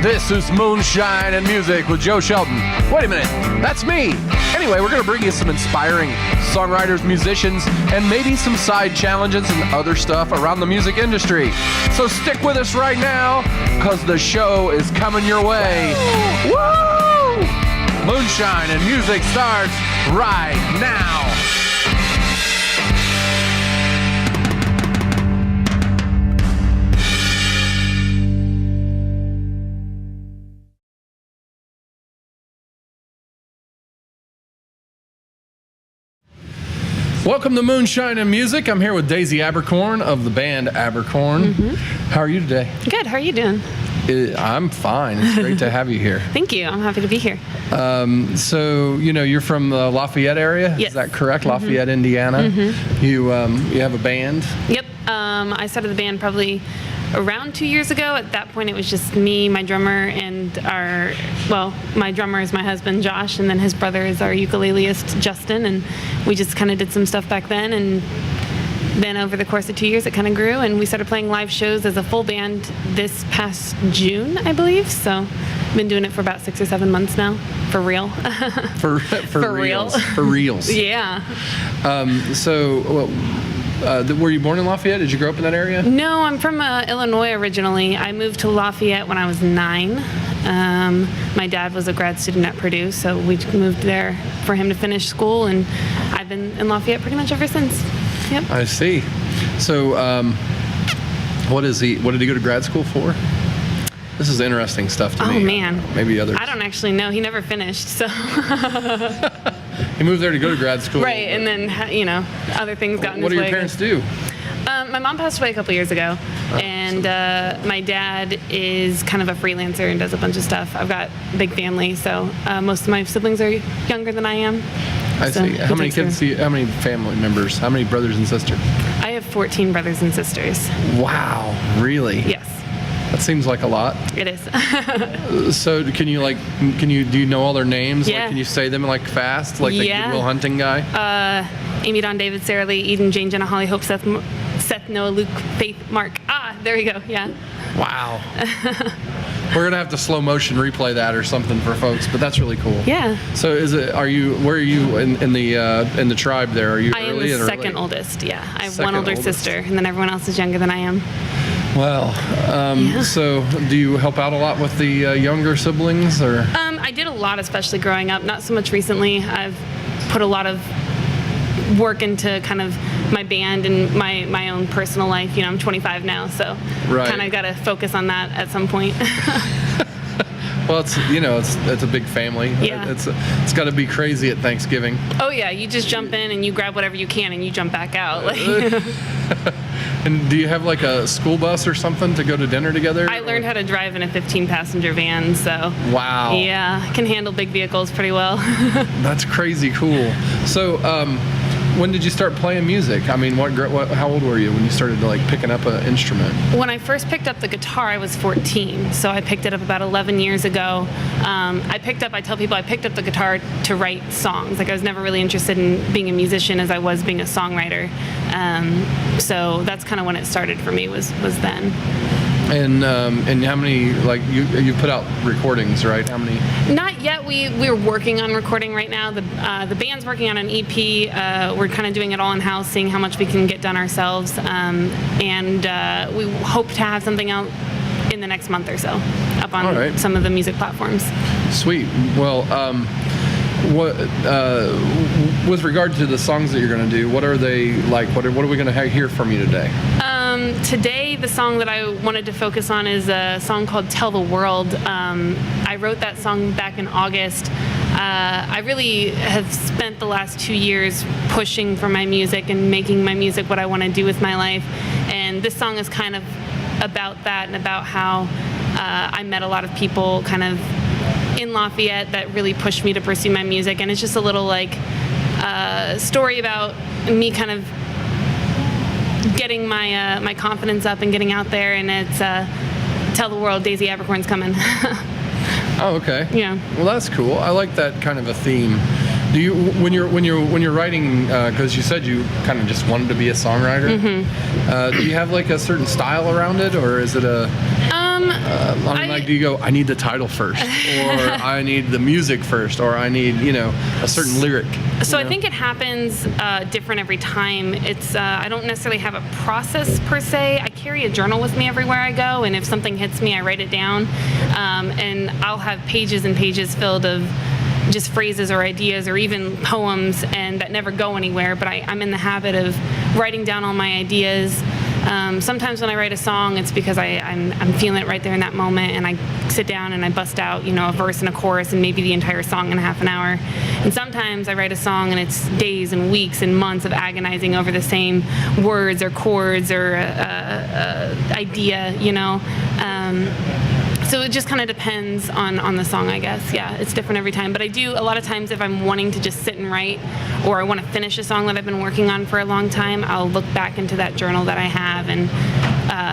This is Moonshine and Music with Joe Shelton. Wait a minute, that's me. Anyway, we're going to bring you some inspiring songwriters, musicians, and maybe some side challenges and other stuff around the music industry. So stick with us right now, because the show is coming your way. Woo! Moonshine and Music starts right now. Welcome to Moonshine and Music. I'm here with Daisy Abercorn of the band Abercorn. How are you today? Good. How are you doing? I'm fine. It's great to have you here. Thank you. I'm happy to be here. So, you're from the Lafayette area? Yes. Is that correct? Lafayette, Indiana? You have a band? Yep. I started the band probably around 2 years ago. At that point, it was just me, my drummer, and my drummer is my husband, Josh, and then his brother is our ukuleleist, Justin, and we just kind of did some stuff back then, and then over the course of 2 years, it kind of grew, and we started playing live shows as a full band this past June, I believe, so I've been doing it for about 6 or 7 months now, for real. For real. For reals. Yeah. Were you born in Lafayette? Did you grow up in that area? No, I'm from Illinois originally. I moved to Lafayette when I was 9. My dad was a grad student at Purdue, so we moved there for him to finish school, and I've been in Lafayette pretty much ever since. Yep. I see. So, what did he go to grad school for? This is interesting stuff to me. Oh, man. Maybe others. I don't actually know. He never finished, so. He moved there to go to grad school. Right, and then, other things got in his way. What do your parents do? My mom passed away a couple years ago, and my dad is kind of a freelancer and does a bunch of stuff. I've got a big family, so most of my siblings are younger than I am. I see. How many kids do you, how many family members? How many brothers and sisters? I have 14 brothers and sisters. Wow, really? Yes. That seems like a lot. It is. So do you know all their names? Yeah. Like, can you say them like fast? Like the Good Will Hunting guy? Amy, Dawn, David, Sarah Lee, Eden, Jane, Jenna, Holly, Hope, Seth, Noah, Luke, Faith, Mark. There we go. Yeah. Wow. We're gonna have to slow motion replay that or something for folks, but that's really cool. Yeah. So where are you in the tribe there? Are you I am early the or second late? oldest, yeah. I have Second one older oldest. sister, and then everyone else is younger than I am. Well, So do you help out a lot with the younger siblings, or? I did a lot, especially growing up. Not so much recently. I've put a lot of work into kind of my band and my own personal life. I'm 25 now, so kind of got to focus on that at some point. Well, it's a big family. Yeah. It's got to be crazy at Thanksgiving. Oh yeah, you just jump in and you grab whatever you can and you jump back out. And do you have like a school bus or something to go to dinner together? I learned how to drive in a 15-passenger van, so. Wow. Yeah, I can handle big vehicles pretty well. That's crazy cool. So, when did you start playing music? I mean, how old were you when you started picking up an instrument? When I first picked up the guitar, I was 14, so I picked it up about 11 years ago. I tell people I picked up the guitar to write songs. I was never really interested in being a musician as I was being a songwriter. So that's kind of when it started for me was then. And how many you put out recordings, right? How many? Not yet. We're working on recording right now. The band's working on an EP. We're kind of doing it all in house, seeing how much we can get done ourselves, and we hope to have something out in the next month or so, up on some of the music platforms. Sweet. Well, with regard to the songs that you're going to do, what are they like? What are we going to hear from you today? Today, the song that I wanted to focus on is a song called Tell the World. I wrote that song back in August. I really have spent the last 2 years pushing for my music and making my music what I want to do with my life. And this song is kind of about that and about how I met a lot of people kind of in Lafayette that really pushed me to pursue my music. And it's just a little story about me kind of getting my confidence up and getting out there, and it's tell the world Daisy Abercorn's coming. Oh, okay. Yeah. Well, that's cool. I like that kind of a theme. Do you, when you're writing, because you said you kind of just wanted to be a songwriter, do you have like a certain style around it, or is it a? do you go, I need the title first, or I need the music first, or I need, a certain lyric? So I think it happens different every time. It's I don't necessarily have a process per se. I carry a journal with me everywhere I go, and if something hits me, I write it down. And I'll have pages and pages filled of just phrases or ideas or even poems, and that never go anywhere, but I'm in the habit of writing down all my ideas. Sometimes when I write a song, it's because I'm feeling it right there in that moment, and I sit down and I bust out, a verse and a chorus and maybe the entire song in a half an hour. And sometimes I write a song and it's days and weeks and months of agonizing over the same words or chords or idea, So it just kind of depends on the song, I guess. Yeah, it's different every time. But I do, a lot of times, if I'm wanting to just sit and write, or I want to finish a song that I've been working on for a long time, I'll look back into that journal that I have and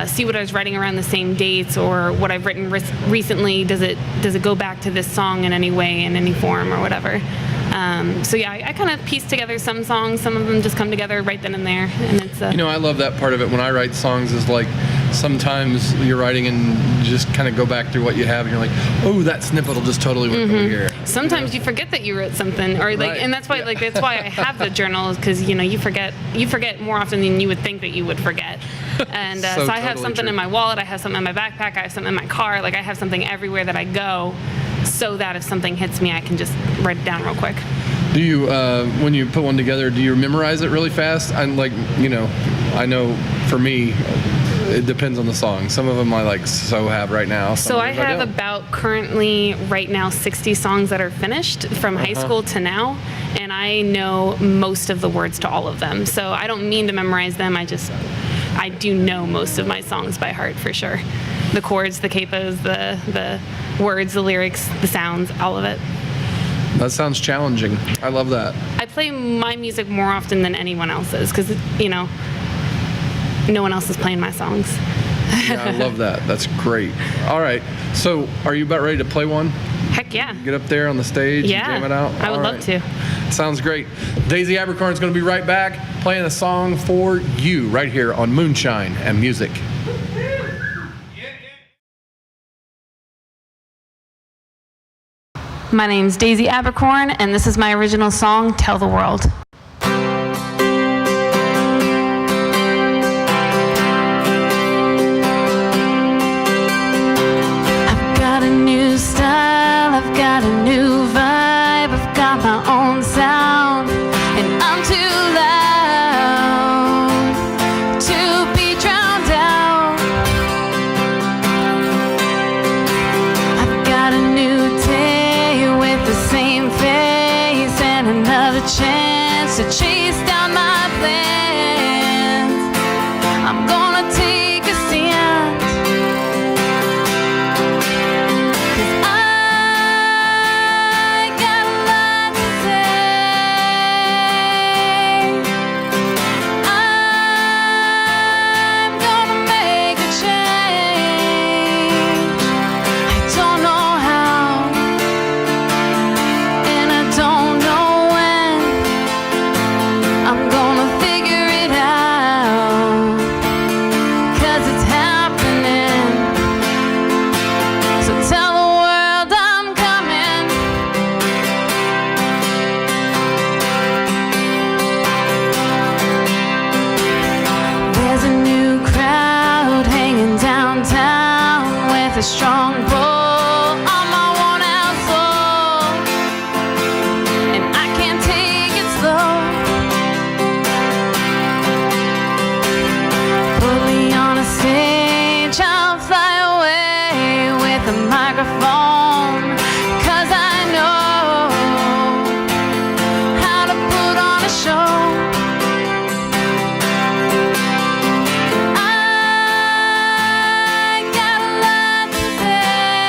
see what I was writing around the same dates, or what I've written recently. Does it go back to this song in any way, in any form, or whatever? So yeah, I kind of piece together some songs. Some of them just come together right then and there, and it's. I love that part of it. When I write songs, is like sometimes you're writing and you just kind of go back through what you have, and you're like, oh, that snippet will just totally work over here. Sometimes you forget that you wrote something, or like, and that's why that's why I have the journal, because you forget more often than you would think that you would forget. And so I have something in my wallet, I have something in my backpack, I have something in my car. Like I have something everywhere that I go, so that if something hits me, I can just write it down real quick. Do you, when you put one together, do you memorize it really fast? I'm like, I know for me, it depends on the song. Some of them I have right now. So I have about currently right now 60 songs that are finished from high school to now, and I know most of the words to all of them. So I don't mean to memorize them. I do know most of my songs by heart for sure. The chords, the capos, the words, the lyrics, the sounds, all of it. That sounds challenging. I love that. I play my music more often than anyone else's because, no one else is playing my songs. Yeah, I love that. That's great. All right. So are you about ready to play one? Heck yeah. Get up there on the stage and jam it out? I would love to. Sounds great. Daisy Abercorn is going to be right back playing a song for you right here on Moonshine and Music. My name's Daisy Abercorn, and this is my original song, Tell the World. I've got a new style, I've got a new vibe, I've got my own sound, and I'm too loud to be drowned out. I've got a new day with the same face and another chance to chase down my plans. I'm gonna take a stand, 'cause I got a lot to say. I'm gonna make a change. I don't know how, and I don't know when. I'm gonna figure it out, 'cause it's happening. So tell the world I'm coming. There's a new crowd hanging downtown with a strong pull on my worn-out soul, and I can't take it slow. Put me on a stage, I'll fly away with a microphone, 'cause I know how to put on a show. I got a lot to say.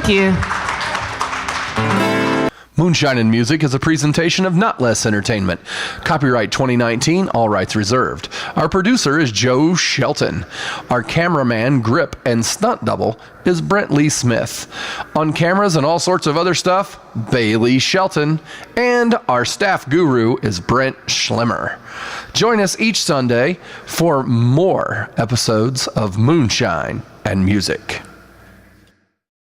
you. Moonshine and Music is a presentation of Notlehs Entertainment. Copyright 2019, all rights reserved. Our producer is Joe Shelton. Our cameraman, grip, and stunt double is Brent Lee Smith. On cameras and all sorts of other stuff, Bailey Shelton. And our staff guru is Brent Schlemmer. Join us each Sunday for more episodes of Moonshine and Music.